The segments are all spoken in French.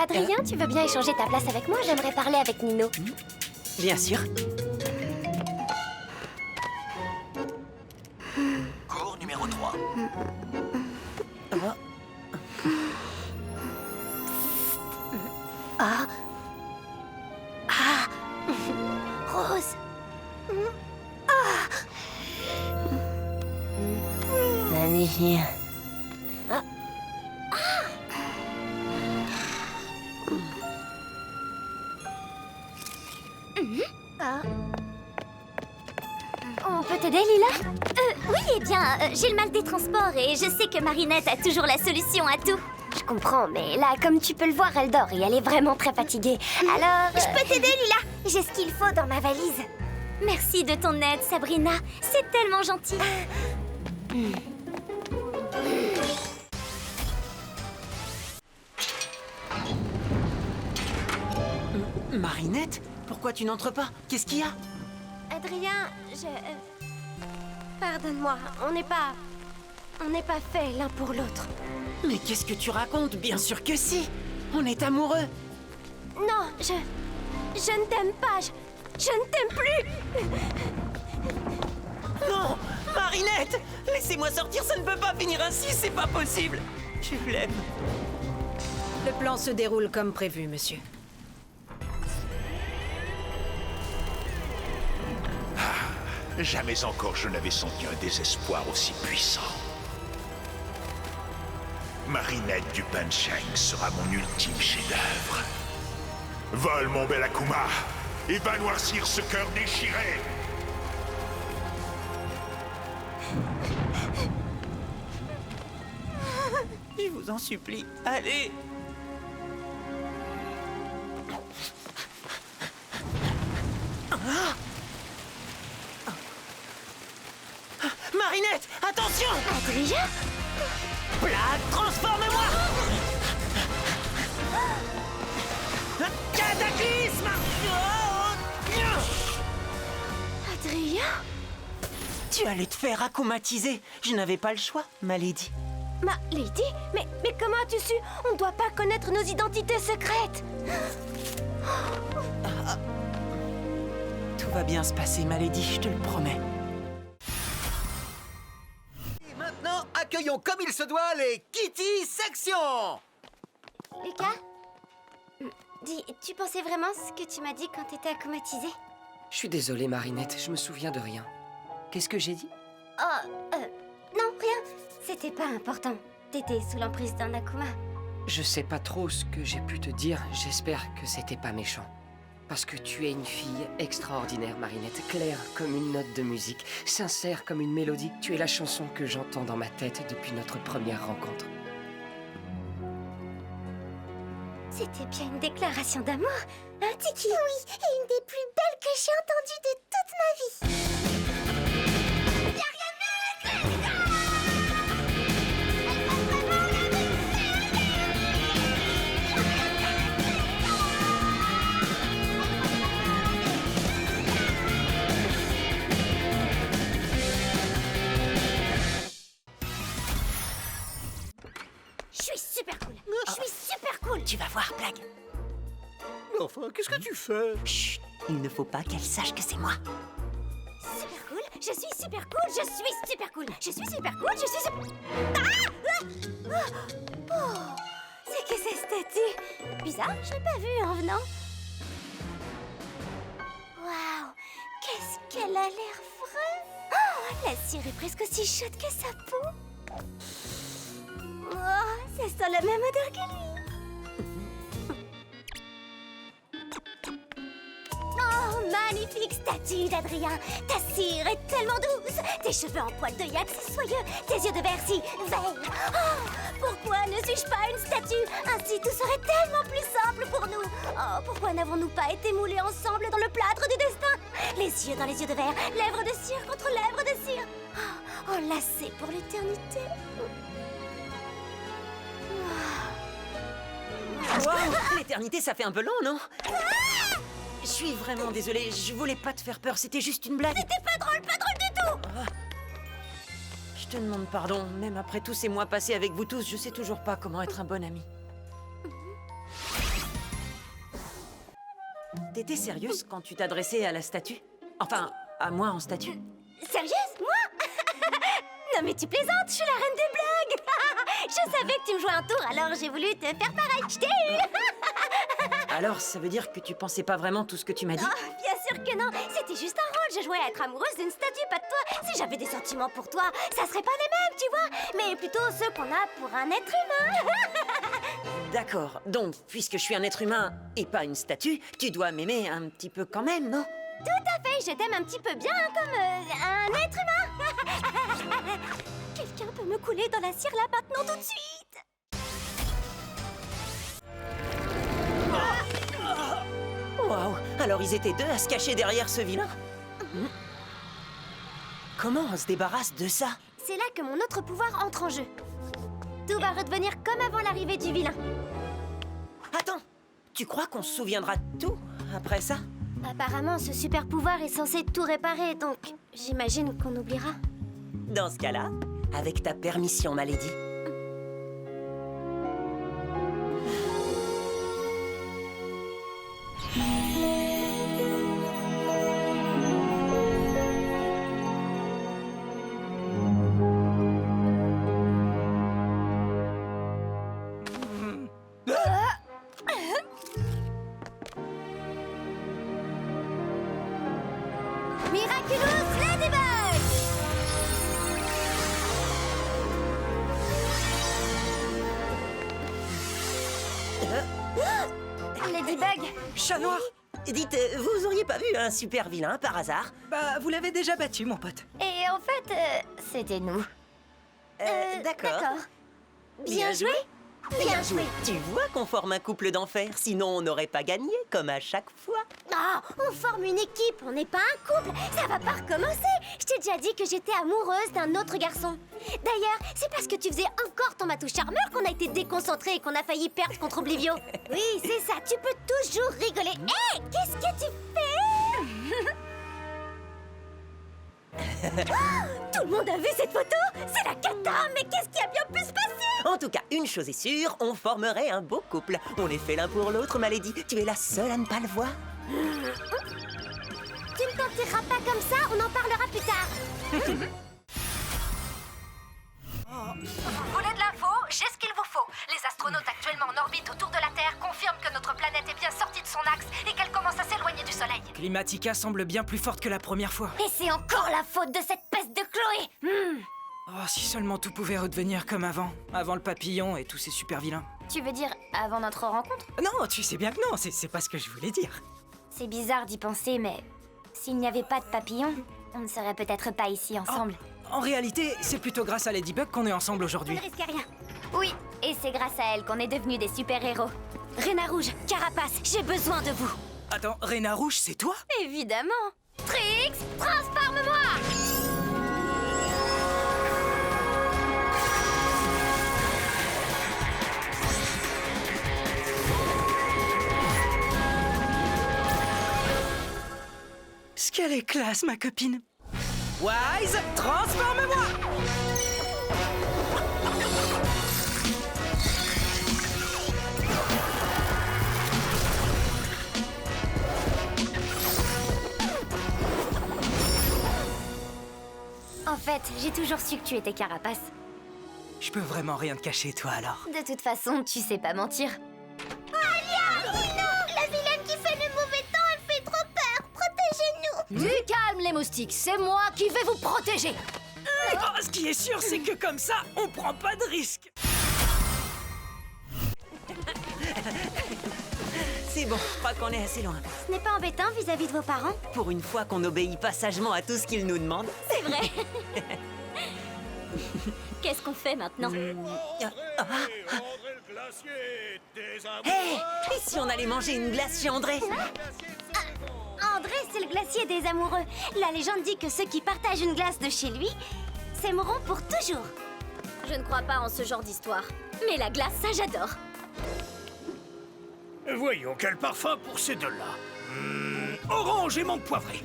Adrien, tu veux bien échanger ta place avec moi? J'aimerais parler avec Nino. Bien sûr. Cours numéro 3. Rose. Magnifique. On peut t'aider, Lila? Oui, eh bien, j'ai le mal des transports et je sais que Marinette a toujours la solution à tout. Je comprends, mais là, comme tu peux le voir, elle dort et elle est vraiment très fatiguée. Alors... Je peux t'aider, Lila. J'ai ce qu'il faut dans ma valise. Merci de ton aide, Sabrina. C'est tellement gentil. Marinette, pourquoi tu n'entres pas? Qu'est-ce qu'il y a? Adrien, pardonne-moi, on n'est pas faits l'un pour l'autre. Mais qu'est-ce que tu racontes? Bien sûr que si! On est amoureux! Non, je ne t'aime pas, je ne t'aime plus. Non! Marinette! Laissez-moi sortir, ça ne peut pas finir ainsi, c'est pas possible! Je l'aime. Le plan se déroule comme prévu, monsieur. Jamais encore je n'avais senti un désespoir aussi puissant. Marinette du Panchang sera mon ultime chef-d'œuvre. Vole mon bel Akuma et va noircir ce cœur déchiré. Je vous en supplie, allez! Marinette, attention! Adrien? Blague, transforme-moi! Cataclysme! Adrien? Tu allais te faire accomatiser. Je n'avais pas le choix, ma lady. Ma Lady? Mais comment as-tu su? On ne doit pas connaître nos identités secrètes. Tout va bien se passer, ma lady, je te le promets. Et maintenant, accueillons comme il se doit les Kitty Sections. Lucas? Dis, tu pensais vraiment ce que tu m'as dit quand t'étais acclimatisé? Je suis désolé, Marinette, je me souviens de rien. Qu'est-ce que j'ai dit? Oh, non, rien. C'était pas important. T'étais sous l'emprise d'un Akuma. Je sais pas trop ce que j'ai pu te dire, j'espère que c'était pas méchant. Parce que tu es une fille extraordinaire, Marinette, claire comme une note de musique, sincère comme une mélodie. Tu es la chanson que j'entends dans ma tête depuis notre première rencontre. C'était bien une déclaration d'amour, hein, Tiki? Oui, et une des plus belles que j'ai entendues de toute ma vie. Je suis super cool. Je suis super cool. Tu vas voir, Blague. Mais enfin, qu'est-ce que tu fais? Chut, il ne faut pas qu'elle sache que c'est moi. Super cool. Je suis super cool. Je suis super cool. Je suis super cool. Je suis super... Oh, c'est que cette statue? Bizarre, je l'ai pas vue en venant. Waouh, qu'est-ce qu'elle a l'air vraie. Oh, la cire est presque aussi chaude que sa peau. Oh, ça sent la même odeur que lui. Oh, magnifique statue d'Adrien. Ta cire est tellement douce. Tes cheveux en poil de yak si soyeux. Tes yeux de verre si verts. Oh, pourquoi ne suis-je pas une statue? Ainsi tout serait tellement plus simple pour nous. Oh, pourquoi n'avons-nous pas été moulés ensemble dans le plâtre du destin? Les yeux dans les yeux de verre, lèvres de cire contre lèvres de cire. Oh, enlacés pour l'éternité. Wow, l'éternité, ça fait un peu long, non? Je suis vraiment désolée, je voulais pas te faire peur, c'était juste une blague. C'était pas drôle du tout. Je te demande pardon. Même après tous ces mois passés avec vous tous, je sais toujours pas comment être un bon ami. T'étais sérieuse quand tu t'adressais à la statue? Enfin, à moi en statue? Sérieuse, moi? Non mais tu plaisantes, je suis la reine des blagues. Je savais que tu me jouais un tour, alors j'ai voulu te faire pareil. Je t'ai eu. Alors, ça veut dire que tu pensais pas vraiment tout ce que tu m'as dit? Oh, bien sûr que non, c'était juste un rôle. Je jouais à être amoureuse d'une statue, pas de toi. Si j'avais des sentiments pour toi, ça serait pas les mêmes, tu vois. Mais plutôt ceux qu'on a pour un être humain. D'accord, donc, puisque je suis un être humain et pas une statue, tu dois m'aimer un petit peu quand même, non? Tout à fait, je t'aime un petit peu bien comme un être humain. Quelqu'un peut me couler dans la cire là maintenant tout de suite. Waouh, alors ils étaient deux à se cacher derrière ce vilain? Comment on se débarrasse de ça? C'est là que mon autre pouvoir entre en jeu. Tout va redevenir comme avant l'arrivée du vilain. Attends, tu crois qu'on se souviendra de tout après ça? Apparemment, ce super pouvoir est censé tout réparer, donc j'imagine qu'on oubliera. Dans ce cas-là, avec ta permission, ma lady. Miraculous Ladybug! Ladybug! Chat noir. Dites, vous auriez pas vu un super vilain par hasard? Bah, vous l'avez déjà battu, mon pote. Et en fait, c'était nous. D'accord. Bien joué? Bien joué! Tu vois qu'on forme un couple d'enfer, sinon on n'aurait pas gagné, comme à chaque fois. Ah, on forme une équipe, on n'est pas un couple. Ça va pas recommencer. Je t'ai déjà dit que j'étais amoureuse d'un autre garçon. D'ailleurs, c'est parce que tu faisais encore ton matou charmeur qu'on a été déconcentrés et qu'on a failli perdre contre Oblivio. Oui, c'est ça, tu peux toujours rigoler. Hé, qu'est-ce que tu fais? Tout le monde a vu cette photo? C'est la cata, mais qu'est-ce qui a bien pu se passer? En tout cas, une chose est sûre, on formerait un beau couple. On est fait l'un pour l'autre, ma lady. Tu es la seule à ne pas le voir. Tu ne t'en tireras pas comme ça, on en parlera plus tard. Vous voulez de l'info? J'ai ce qu'il vous faut. Les astronautes actuellement en orbite autour de la Terre confirment que notre planète est bien sortie de son axe et qu'elle commence à s'éloigner du Soleil. Climatica semble bien plus forte que la première fois. Et c'est encore la faute de cette peste de Chloé. Oh, si seulement tout pouvait redevenir comme avant. Avant le papillon et tous ces super vilains. Tu veux dire avant notre rencontre? Non, tu sais bien que non, c'est pas ce que je voulais dire. C'est bizarre d'y penser, mais s'il n'y avait pas de papillon, on ne serait peut-être pas ici ensemble. En réalité, c'est plutôt grâce à Ladybug qu'on est ensemble Je aujourd'hui. ne risque rien. Oui, et c'est grâce à elle qu'on est devenus des super-héros. Réna Rouge, Carapace, j'ai besoin de vous. Attends, Réna Rouge, c'est toi? Évidemment. Trix, transforme-moi! Ce qu'elle est classe, ma copine. Wise, transforme-moi! En fait, j'ai toujours su que tu étais Carapace. Je peux vraiment rien te cacher, toi, alors. De toute façon, tu sais pas mentir. Alia! Non! La vilaine qui fait le mauvais temps, elle fait trop peur! Protégez-nous! Du calme, les moustiques, c'est moi qui vais vous protéger. Oh, ce qui est sûr, c'est que comme ça, on prend pas de risque. C'est bon, je crois qu'on est assez loin. Ce n'est pas embêtant vis-à-vis de vos parents? Pour une fois qu'on obéit pas sagement à tout ce qu'ils nous demandent. C'est vrai. Qu'est-ce qu'on fait maintenant? Hé! Et si on allait manger une glace chez André? André, c'est le glacier des amoureux. La légende dit que ceux qui partagent une glace de chez lui s'aimeront pour toujours. Je ne crois pas en ce genre d'histoire. Mais la glace, ça j'adore. Voyons, quel parfum pour ces deux-là. Orange et menthe poivrée.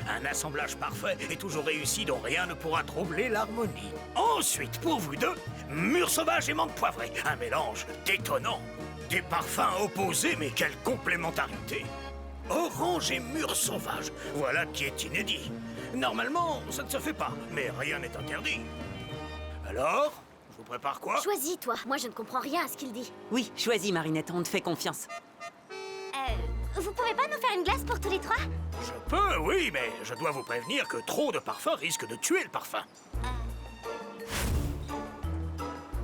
Un assemblage parfait et toujours réussi dont rien ne pourra troubler l'harmonie. Ensuite, pour vous deux, mûre sauvage et menthe poivrée. Un mélange détonnant. Des parfums opposés, mais quelle complémentarité. Orange et mûre sauvage, voilà qui est inédit. Normalement, ça ne se fait pas, mais rien n'est interdit. Alors, je vous prépare quoi? Choisis, toi. Moi, je ne comprends rien à ce qu'il dit. Oui, choisis, Marinette, on te fait confiance. Vous pouvez pas nous faire une glace pour tous les trois? Je peux, oui, mais je dois vous prévenir que trop de parfum risque de tuer le parfum.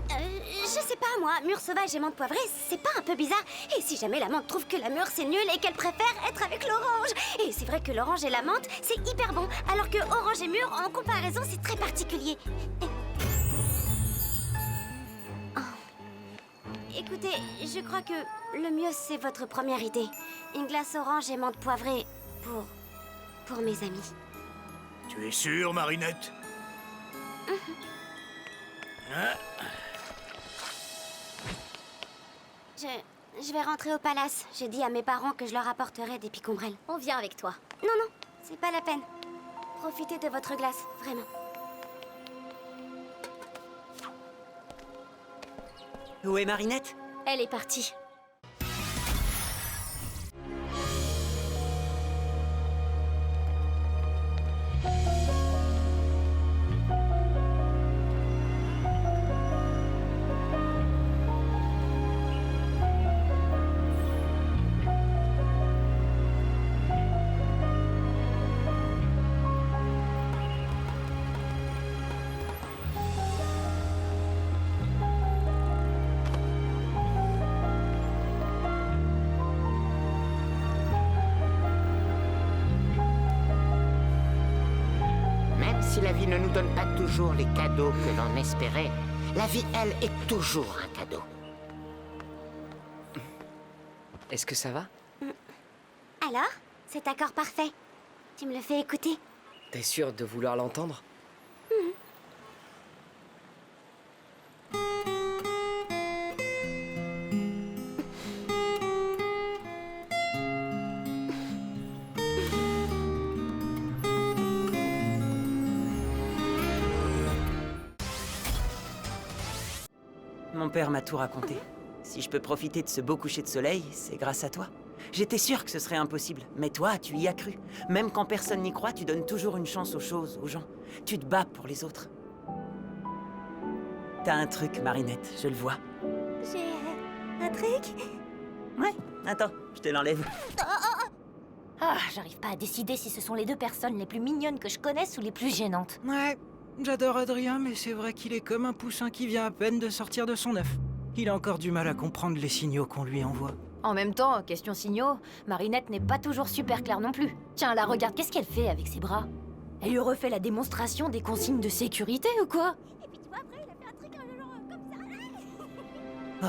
Je sais pas, moi. Mûre sauvage et menthe poivrée, c'est pas un peu bizarre? Et si jamais la menthe trouve que la mûre c'est nul et qu'elle préfère être avec l'orange? Et c'est vrai que l'orange et la menthe, c'est hyper bon, alors que orange et mûre, en comparaison, c'est très particulier. Écoutez, je crois que le mieux, c'est votre première idée. Une glace orange et menthe poivrée pour mes amis. Tu es sûre, Marinette? Hein? Je vais rentrer au palace. J'ai dit à mes parents que je leur apporterais des picombrelles. On vient avec toi. Non, non, c'est pas la peine. Profitez de votre glace, vraiment. Où est Marinette? Elle est partie. Si la vie ne nous donne pas toujours les cadeaux que l'on espérait, la vie, elle, est toujours un cadeau. Est-ce que ça va? Alors, cet accord parfait, tu me le fais écouter? T'es sûre de vouloir l'entendre? Mon père m'a tout raconté. Si je peux profiter de ce beau coucher de soleil, c'est grâce à toi. J'étais sûre que ce serait impossible, mais toi, tu y as cru. Même quand personne n'y croit, tu donnes toujours une chance aux choses, aux gens. Tu te bats pour les autres. T'as un truc, Marinette, je le vois. J'ai un truc? Ouais, attends, je te l'enlève. Ah, j'arrive pas à décider si ce sont les deux personnes les plus mignonnes que je connaisse ou les plus gênantes. Ouais, j'adore Adrien, mais c'est vrai qu'il est comme un poussin qui vient à peine de sortir de son œuf. Il a encore du mal à comprendre les signaux qu'on lui envoie. En même temps, question signaux, Marinette n'est pas toujours super claire non plus. Tiens, là, regarde, qu'est-ce qu'elle fait avec ses bras? Elle lui refait la démonstration des consignes de sécurité ou quoi? Et puis tu vois, après, il a fait un truc genre comme ça.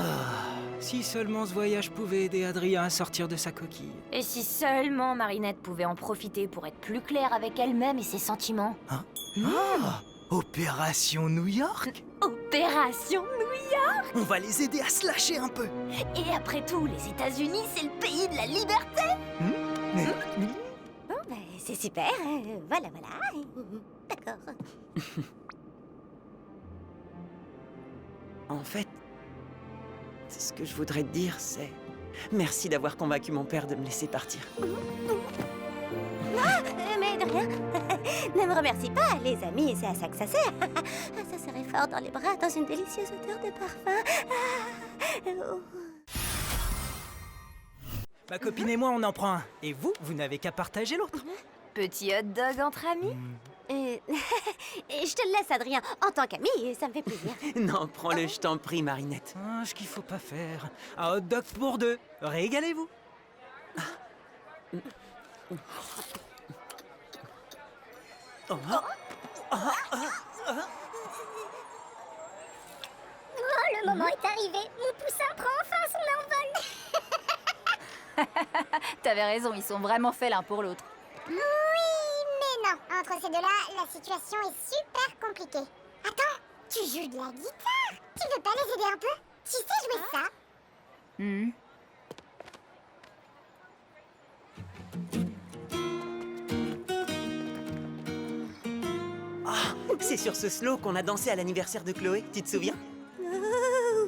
Si seulement ce voyage pouvait aider Adrien à sortir de sa coquille. Et si seulement Marinette pouvait en profiter pour être plus claire avec elle-même et ses sentiments? Hein? Ah, Opération New York? Opération New York! On va les aider à se lâcher un peu. Et après tout, les États-Unis, c'est le pays de la liberté! Bon, ben, c'est super. Voilà. D'accord. En fait, ce que je voudrais te dire, c'est... Merci d'avoir convaincu mon père de me laisser partir. Mais de rien. Ne me remercie pas, les amis, c'est à ça que ça sert. Ça serait fort dans les bras, dans une délicieuse odeur de parfum. Ma copine et moi, on en prend un. Et vous, vous n'avez qu'à partager l'autre. Petit hot dog entre amis? Et je te le laisse, Adrien. En tant qu'ami, ça me fait plaisir. Non, prends-le, je t'en prie, Marinette. Ah, ce qu'il faut pas faire. Un hot dog pour deux. Régalez-vous. Oh, le moment est arrivé. Mon poussin prend enfin son envol. T'avais raison, ils sont vraiment faits l'un pour l'autre. Oui, mais non. Entre ces deux-là, la situation est super compliquée. Attends, tu joues de la guitare? Tu veux pas les aider un peu? Tu sais jouer ça? c'est sur ce slow qu'on a dansé à l'anniversaire de Chloé, tu te souviens?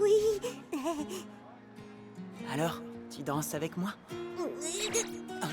Oui. Alors, tu danses avec moi? Ah